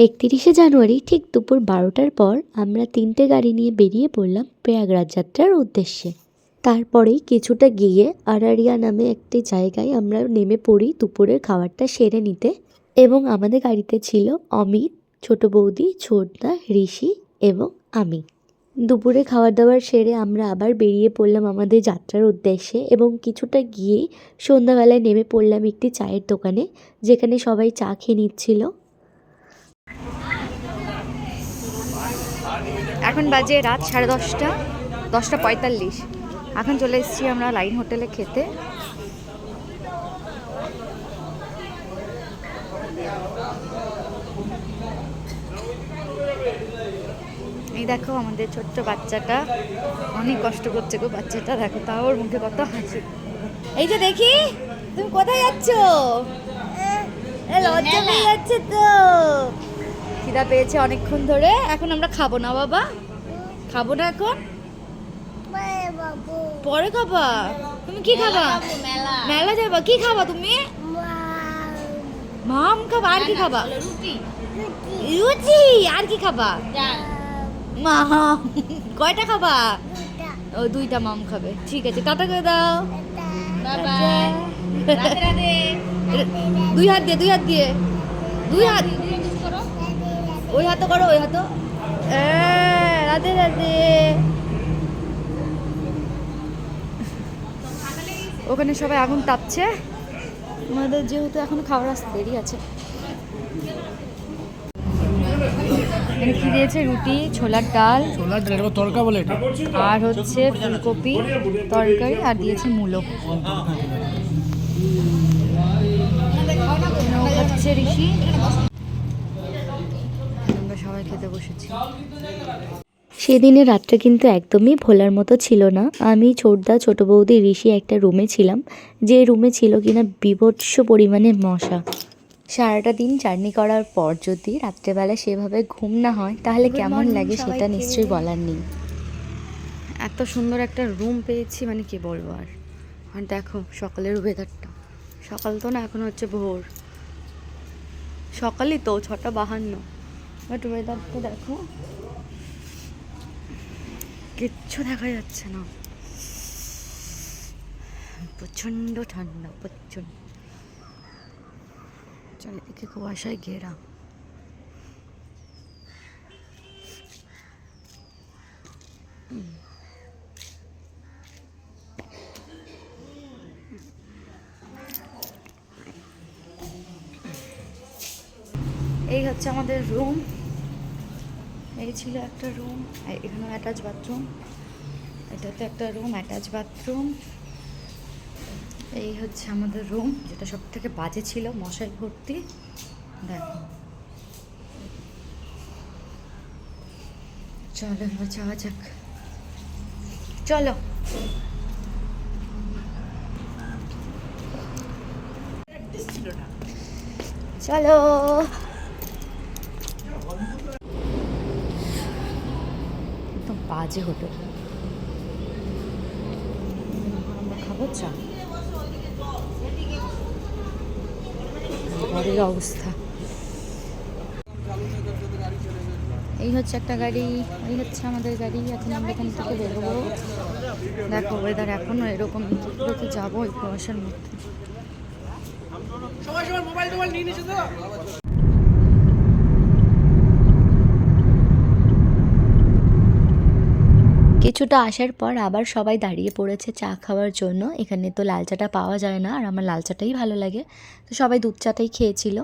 31শে জানুয়ারি ঠিক দুপুর 12টার পর আমরা 3টে গাড়ি নিয়ে বেরিয়ে পড়লাম প্রয়াগরাজ যাত্রার উদ্দেশ্যে। তারপরেই কিছুটা গিয়ে আরারিয়া নামে একটি জায়গায় আমরা নেমে পড়ি দুপুরের খাবারটা সেরে নিতে। এবং আমাদের গাড়িতে ছিল অমিত, ছোট বৌদি, ছোটদা, ঋষি এবং আমি। দুপুরে খাবার দাবার সেরে আমরা আবার বেরিয়ে পড়লাম আমাদের যাত্রার উদ্দেশ্যে এবং কিছুটা গিয়েই সন্ধ্যাবেলায় নেমে পড়লাম একটি চায়ের দোকানে, যেখানে সবাই চা খেয়ে নিচ্ছিল। এখন বাজে রাত 10:30, 10:45। এখন চলে এসেছি আমরা লাইন হোটেলে খেতে। এই দেখো আমাদের ছোট্ট বাচ্চাটা অনেক কষ্ট করছে গো। বাচ্চাটা দেখো, তাও ওর মুখে কত হাসি। এই যে দেখি, তুমি কোথায় যাচ্ছ? লজ্জা পেয়ে যাচ্ছে তো। খিদা পেয়েছে অনেকক্ষণ ধরে। এখন আমরা খাবো না বাবা, খাবো না এখন, পরে খাবা। তুমি কি খাবা? মেলা যাবা? কি খাবা তুমি? মাম খাবা? আর কি খাবা? রুটি। আর কি খাবা? মাম। কয়টা খাবা? ও 2টা মাম খাবে। ঠিক আছে, টাটা করে দাও। দুই হাত দিয়ে, দুই হাত দিয়ে, দুই হাত। ওই হাতও করো, ওই হাতও। রাধে রাধে। ওখানে সবাই আগুন তাপছে। আমাদের যেহেতু এখন খাবার আসতে দেরি আছে। কি দিয়েছে? রুটি, ছোলার ডাল, তরকা বলে এটা, আর হচ্ছে ফুলকপি তরকারি, আর দিয়েছে মূলো। হচ্ছে ঋষি। আমরা সবাই খেতে বসেছি। সেদিনের রাতটা কিন্তু একদমই ভোলার মতো ছিল না। আমি, ছোটদা, ছোট বৌদি, ঋষি একটা রুমে ছিলাম, যে রুমে ছিল কিনা বীভৎস পরিমাণে মশা। সারাটা দিন জার্নি করার পর যদি রাত্রেবেলা সেভাবে ঘুম না হয় তাহলে কেমন লাগে সেটা নিশ্চয়ই বলার নেই। এত সুন্দর একটা রুম পেয়েছি, মানে কি বলবো আর। আর দেখো সকালের ওয়েদারটা, সকাল তো না, এখন হচ্ছে ভোর। সকালই তো 6:52, বাট ওয়েদারটা দেখো, কিচ্ছু দেখা যাচ্ছে না। প্রচণ্ড ঠান্ডা, প্রচণ্ড। চারিদিকে কুয়াশায় ঘেরা। এই হচ্ছে আমাদের রুম। এই ছিল একটা রুম, এখানে অ্যাটাচ বাথরুম। এটাতে একটা রুম, অ্যাটাচ বাথরুম। এই হচ্ছে আমাদের রুম, যেটা সব থেকে বাজে ছিল, মশাই ভর্তি। দেখো, চলো এবার যাওয়া যাক। চলো। চলো। একদম বাজে হোটেল। আমরা খাবো চা। ঘরের অবস্থা এই হচ্ছে একটা গাড়ি, এই হচ্ছে আমাদের গাড়ি। এখন আমরা এখান থেকে বেরোবো। দেখো ওয়েদার এখনো এরকম, কি যাবো এই কুয়াশার মধ্যে। কিছুটা আসার পর আবার সবাই দাঁড়িয়ে পড়েছে চা খাওয়ার জন্য। এখানে তো লাল চাটা পাওয়া যায় না, আর আমার লাল চাটাই ভালো লাগে, তো সবাই দুধ চাটাই খেয়েছিল।